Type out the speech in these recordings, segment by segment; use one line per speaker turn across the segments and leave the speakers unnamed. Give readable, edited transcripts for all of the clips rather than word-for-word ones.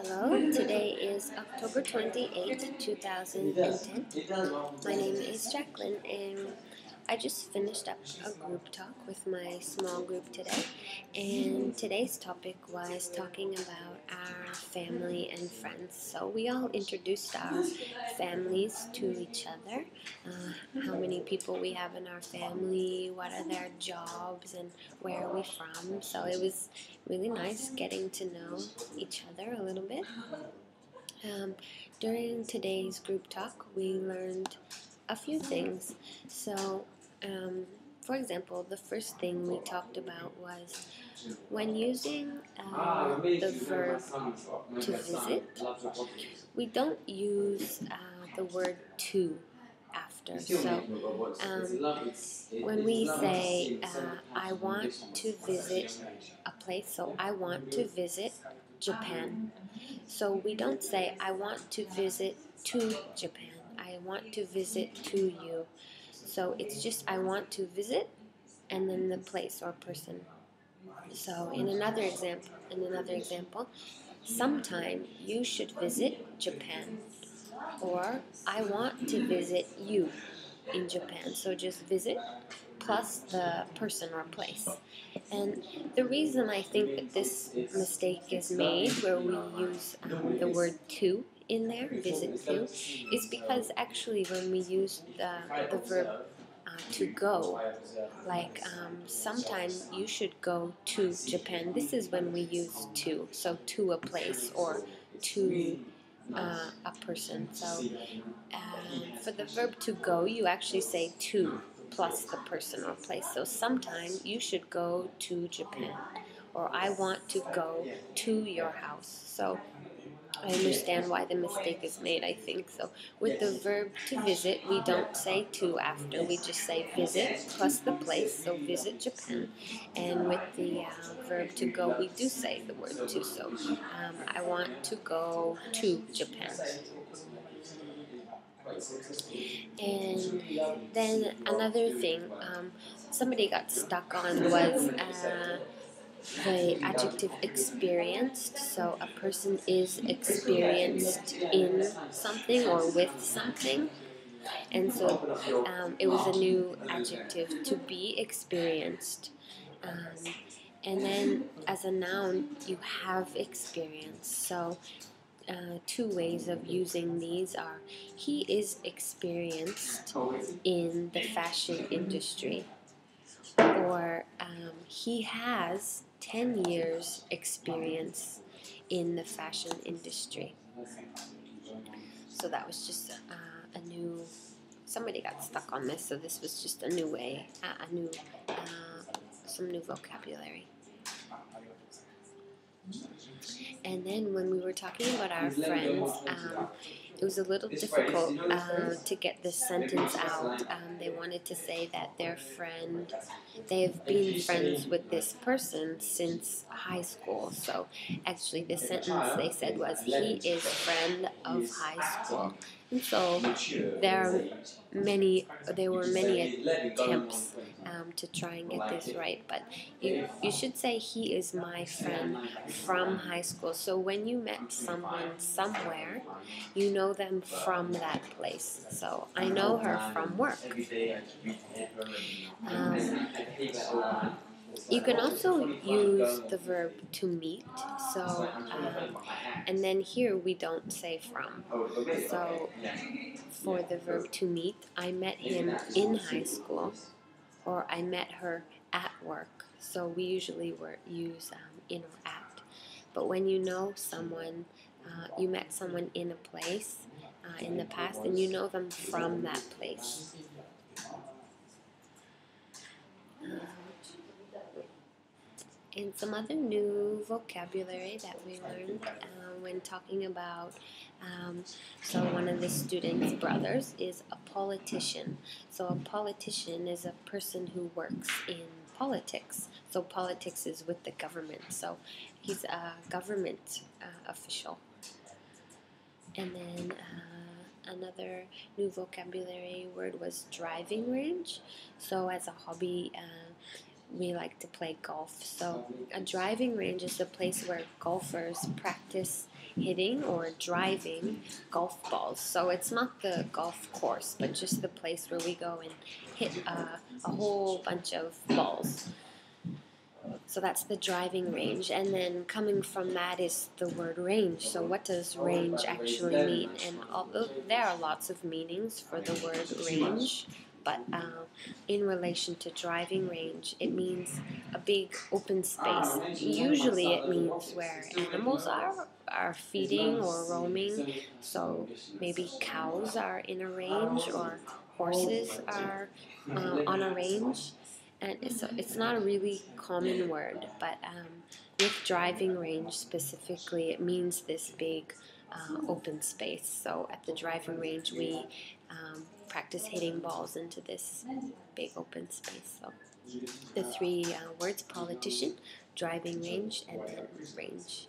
Hello, today is October 28th, 2010. My name is Jacqueline, and I just finished up a group talk with my small group today. And today's topic was talking about our family and friends. So we all introduced our families to each other, how many people we have in our family, what are their jobs, and where are we from. So it was really nice getting to know each other a little bit. During today's group talk, we learned a few things. So, for example, the first thing we talked about was when using the verb to visit, we don't use the word to after. So, when we say, I want to visit a place, so I want to visit Japan. So we don't say, I want to visit to Japan. I want to visit to you. So it's just, I want to visit, and then the place or person. So in another example, sometime you should visit Japan. Or I want to visit you in Japan. So just visit plus the person or place. And the reason I think that this mistake is made where we use the word to in there, visit to, is because actually when we use the verb to go, like sometime you should go to Japan, this is when we use to, so to a place or to a person. So for the verb to go, you actually say to plus the person or place. So sometime you should go to Japan, or I want to go to your house. So I understand why the mistake is made, I think. So with the verb to visit, we don't say to after, we just say visit plus the place, so visit Japan. And with the verb to go, we do say the word to, so I want to go to Japan. And then another thing somebody got stuck on was the adjective experienced. So a person is experienced in something or with something. And so it was a new adjective, to be experienced. And then as a noun, you have experience. So two ways of using these are, he is experienced in the fashion industry, or he has 10 years experience in the fashion industry. So that was just a new, somebody got stuck on this, so this was just a new way, some new vocabulary. And then when we were talking about our friends, it was a little difficult to get this sentence out. They wanted to say that their friend, they've been friends with this person since high school. So actually the sentence they said was, he is friend of high school. And so there were many attempts to try and get this right, but you should say, he is my friend from high school. So when you met someone somewhere, you know them from that place. So I know her from work. You can also use the verb to meet. So and then here we don't say from. So for the verb to meet, I met him in high school, or I met her at work. So we usually use in or at. But when you know someone, you met someone in a place in the past, and you know them from that place. And some other new vocabulary that we learned when talking about, so one of the students' brothers is a politician. So a politician is a person who works in politics. So politics is with the government. So he's a government official. And then another new vocabulary word was driving range. So as a hobby, we like to play golf. So a driving range is a place where golfers practice hitting or driving golf balls. So it's not the golf course, but just the place where we go and hit a whole bunch of balls. So that's the driving range, and then coming from that is the word range. So what does range actually mean? And although there are lots of meanings for the word range, but in relation to driving range, it means a big open space. Usually it means where animals are feeding or roaming. So maybe cows are in a range, or horses are on a range. And it's not a really common word, but with driving range specifically, it means this big open space. So at the driving range, we practice hitting balls into this big open space. So the three words: politician, driving range, and then range.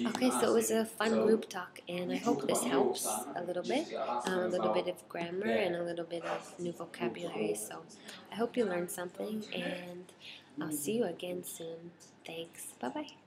Okay, so it was a fun group talk, and I hope this helps a little bit of grammar and a little bit of new vocabulary. So I hope you learned something, and I'll see you again soon. Thanks. Bye-bye.